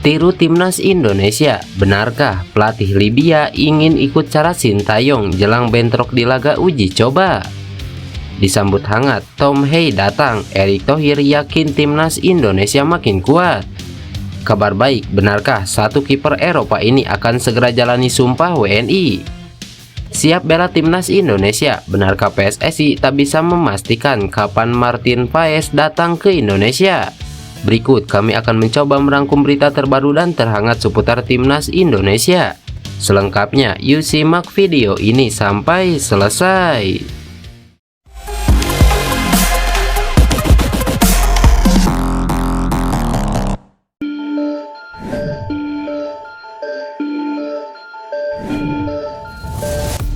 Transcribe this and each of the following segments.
Tiru timnas Indonesia, benarkah pelatih Libya ingin ikut cara Sintayong jelang bentrok di laga uji coba? Disambut hangat, Tom Hey datang, Erick Thohir yakin timnas Indonesia makin kuat. Kabar baik, benarkah satu kiper Eropa ini akan segera jalani sumpah WNI? Siap bela timnas Indonesia, benarkah PSSI tak bisa memastikan kapan Martin Paes datang ke Indonesia? Berikut kami akan mencoba merangkum berita terbaru dan terhangat seputar timnas Indonesia. Selengkapnya, yuk simak video ini sampai selesai.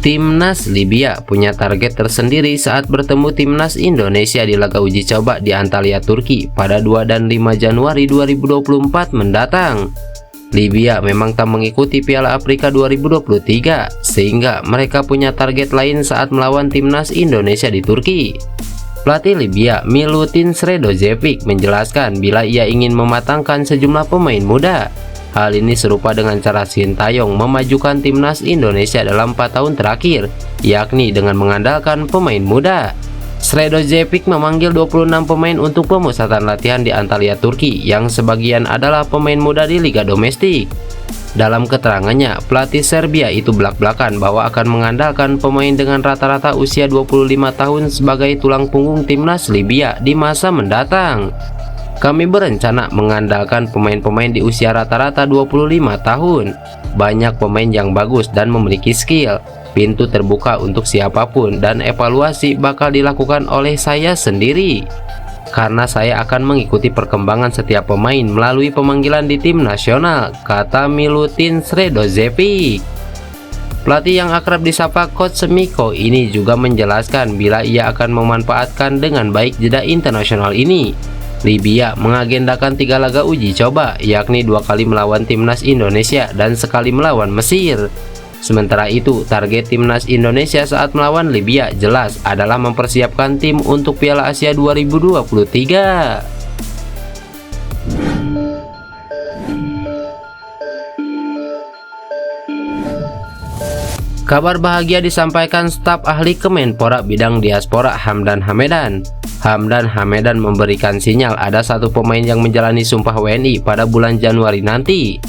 Timnas Libya punya target tersendiri saat bertemu timnas Indonesia di laga uji coba di Antalya, Turki pada 2 dan 5 Januari 2024 mendatang. Libya memang tak mengikuti Piala Afrika 2023 sehingga mereka punya target lain saat melawan timnas Indonesia di Turki. Pelatih Libya Milutin Sredojevic menjelaskan bila ia ingin mematangkan sejumlah pemain muda. Hal ini serupa dengan cara Sintayong memajukan timnas Indonesia dalam 4 tahun terakhir, yakni dengan mengandalkan pemain muda. Sredojevic memanggil 26 pemain untuk pemusatan latihan di Antalya, Turki, yang sebagian adalah pemain muda di liga domestik. Dalam keterangannya, pelatih Serbia itu belak-belakan bahwa akan mengandalkan pemain dengan rata-rata usia 25 tahun sebagai tulang punggung timnas Libya di masa mendatang. Kami berencana mengandalkan pemain-pemain di usia rata-rata 25 tahun. Banyak pemain yang bagus dan memiliki skill. Pintu terbuka untuk siapapun dan evaluasi bakal dilakukan oleh saya sendiri. Karena saya akan mengikuti perkembangan setiap pemain melalui pemanggilan di tim nasional, kata Milutin Sredojevic. Pelatih yang akrab disapa Coach Semiko ini juga menjelaskan bila ia akan memanfaatkan dengan baik jeda internasional ini. Libya mengagendakan 3 laga uji coba, yakni 2 kali melawan timnas Indonesia dan sekali melawan Mesir. Sementara itu, target timnas Indonesia saat melawan Libya jelas adalah mempersiapkan tim untuk Piala Asia 2023. Kabar bahagia disampaikan staf ahli Kemenpora bidang diaspora Hamdan Hamedan. Hamdan Hamedan memberikan sinyal ada satu pemain yang menjalani sumpah WNI pada bulan Januari nanti.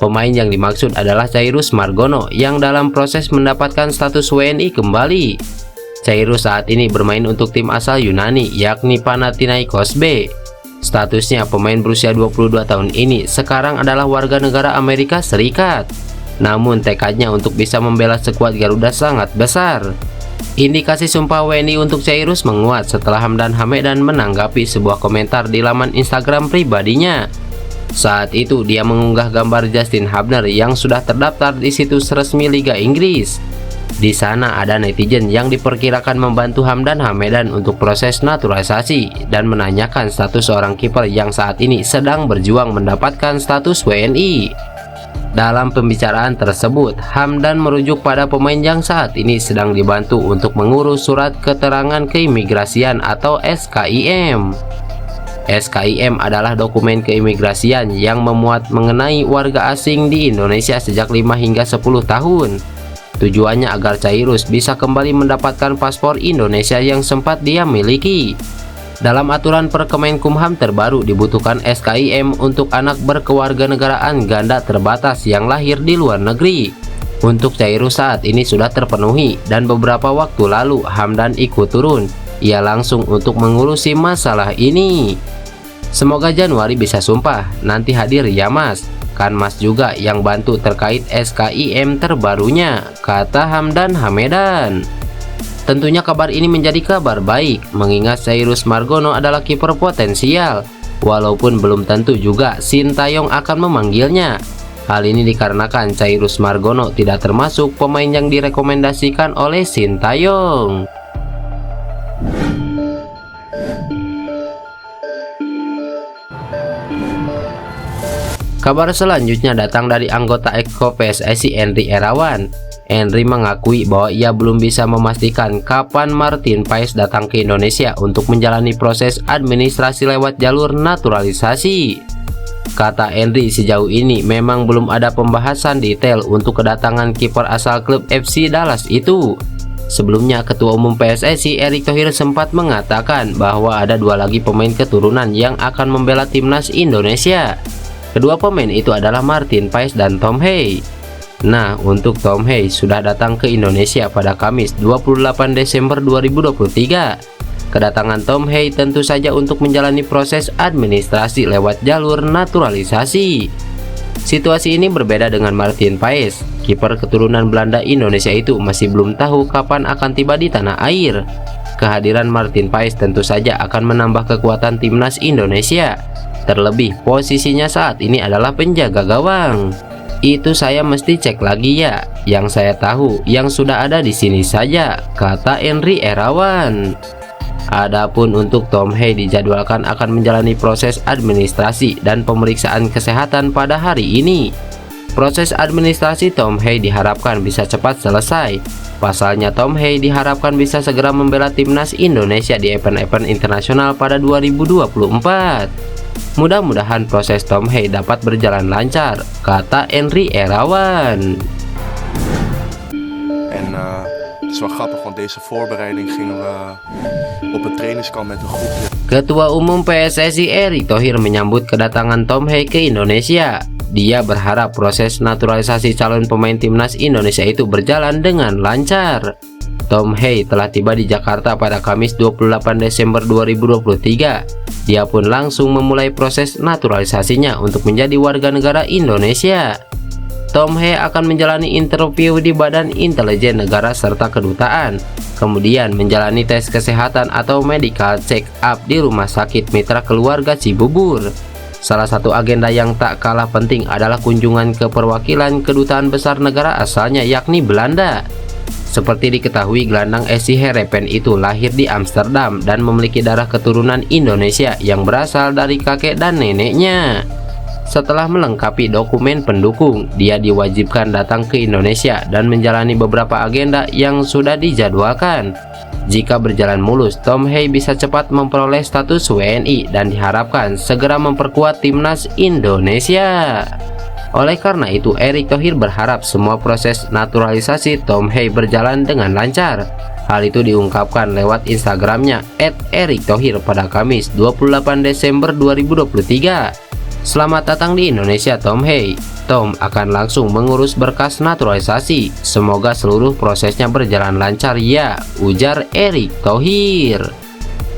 Pemain yang dimaksud adalah Chairus Margono yang dalam proses mendapatkan status WNI kembali. Chairus saat ini bermain untuk tim asal Yunani yakni Panathinaikos B. Statusnya pemain berusia 22 tahun ini sekarang adalah warga negara Amerika Serikat. Namun tekadnya untuk bisa membela skuad Garuda sangat besar. Indikasi sumpah WNI untuk Chairus menguat setelah Hamdan Hamedan menanggapi sebuah komentar di laman Instagram pribadinya. Saat itu dia mengunggah gambar Justin Hubner yang sudah terdaftar di situs resmi Liga Inggris. Di sana ada netizen yang diperkirakan membantu Hamdan Hamedan untuk proses naturalisasi dan menanyakan status seorang kiper yang saat ini sedang berjuang mendapatkan status WNI. Dalam pembicaraan tersebut, Hamdan merujuk pada pemain yang saat ini sedang dibantu untuk mengurus surat keterangan keimigrasian atau SKIM. SKIM adalah dokumen keimigrasian yang memuat mengenai warga asing di Indonesia sejak 5 hingga 10 tahun. Tujuannya agar Chairus bisa kembali mendapatkan paspor Indonesia yang sempat dia miliki. Dalam aturan Perkemenkumham terbaru dibutuhkan SKIM untuk anak berkewarganegaraan ganda terbatas yang lahir di luar negeri. Untuk Chairus saat ini sudah terpenuhi dan beberapa waktu lalu Hamdan ikut turun. Ia langsung untuk mengurusi masalah ini. Semoga Januari bisa sumpah, nanti hadir ya mas. Kan mas juga yang bantu terkait SKIM terbarunya, kata Hamdan Hamedan. Tentunya kabar ini menjadi kabar baik, mengingat Chairus Margono adalah kiper potensial, walaupun belum tentu juga Sintayong akan memanggilnya. Hal ini dikarenakan Chairus Margono tidak termasuk pemain yang direkomendasikan oleh Sintayong. Kabar selanjutnya datang dari anggota Exco PSSI Henry Irawan. Henry mengakui bahwa ia belum bisa memastikan kapan Martin Paes datang ke Indonesia untuk menjalani proses administrasi lewat jalur naturalisasi. Kata Henry, sejauh ini memang belum ada pembahasan detail untuk kedatangan kiper asal klub FC Dallas itu. Sebelumnya, Ketua Umum PSSI Erick Thohir sempat mengatakan bahwa ada 2 lagi pemain keturunan yang akan membela timnas Indonesia. Kedua pemain itu adalah Martin Paes dan Tom Hey. Nah, untuk Tom Hey sudah datang ke Indonesia pada Kamis 28 Desember 2023. Kedatangan Tom Hey tentu saja untuk menjalani proses administrasi lewat jalur naturalisasi. Situasi ini berbeda dengan Martin Paes. Kiper keturunan Belanda Indonesia itu masih belum tahu kapan akan tiba di tanah air. Kehadiran Martin Paes tentu saja akan menambah kekuatan timnas Indonesia. Terlebih posisinya saat ini adalah penjaga gawang. Itu saya mesti cek lagi ya. Yang saya tahu yang sudah ada di sini saja, kata Henry Irawan. Adapun untuk Tom Hey dijadwalkan akan menjalani proses administrasi dan pemeriksaan kesehatan pada hari ini. Proses administrasi Tom Hey diharapkan bisa cepat selesai. Pasalnya Tom Hey diharapkan bisa segera membela timnas Indonesia di event-event internasional pada 2024. Mudah-mudahan proses Tom Hey dapat berjalan lancar, kata Henry Irawan. Het is wel grappig, want deze voorbereiding gingen we op een trainingskamp met een groepje. Ketua Umum PSSI Erick Thohir menyambut kedatangan Tom Hey ke Indonesia. Dia berharap proses naturalisasi calon pemain timnas Indonesia itu berjalan dengan lancar. Tom Hey telah tiba di Jakarta pada Kamis 28 Desember 2023. Dia pun langsung memulai proses naturalisasinya untuk menjadi warga negara Indonesia. Tom Hey akan menjalani interview di Badan Intelijen Negara serta Kedutaan, kemudian menjalani tes kesehatan atau medical check up di Rumah Sakit Mitra Keluarga Cibubur. Salah satu agenda yang tak kalah penting adalah kunjungan ke perwakilan kedutaan besar negara asalnya, yakni Belanda. Seperti diketahui, gelandang SC Heerenveen itu lahir di Amsterdam dan memiliki darah keturunan Indonesia yang berasal dari kakek dan neneknya. Setelah melengkapi dokumen pendukung, dia diwajibkan datang ke Indonesia dan menjalani beberapa agenda yang sudah dijadwalkan. Jika berjalan mulus, Tom Hey bisa cepat memperoleh status WNI dan diharapkan segera memperkuat timnas Indonesia. Oleh karena itu, Erick Thohir berharap semua proses naturalisasi Tom Hey berjalan dengan lancar. Hal itu diungkapkan lewat Instagramnya @erikthohir pada Kamis 28 Desember 2023. Selamat datang di Indonesia, Tom Hey. Tom akan langsung mengurus berkas naturalisasi. Semoga seluruh prosesnya berjalan lancar ya, ujar Erick Thohir.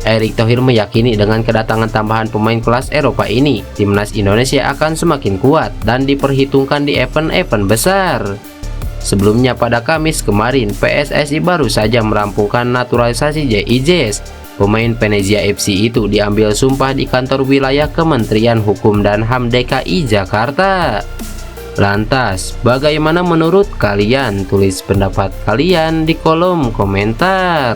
Erick Thohir meyakini dengan kedatangan tambahan pemain kelas Eropa ini, timnas Indonesia akan semakin kuat dan diperhitungkan di event-event besar. Sebelumnya pada Kamis kemarin, PSSI baru saja merampungkan naturalisasi JIJS. Pemain Venezia FC itu diambil sumpah di kantor wilayah Kementerian Hukum dan HAM DKI Jakarta. Lantas, bagaimana menurut kalian? Tulis pendapat kalian di kolom komentar.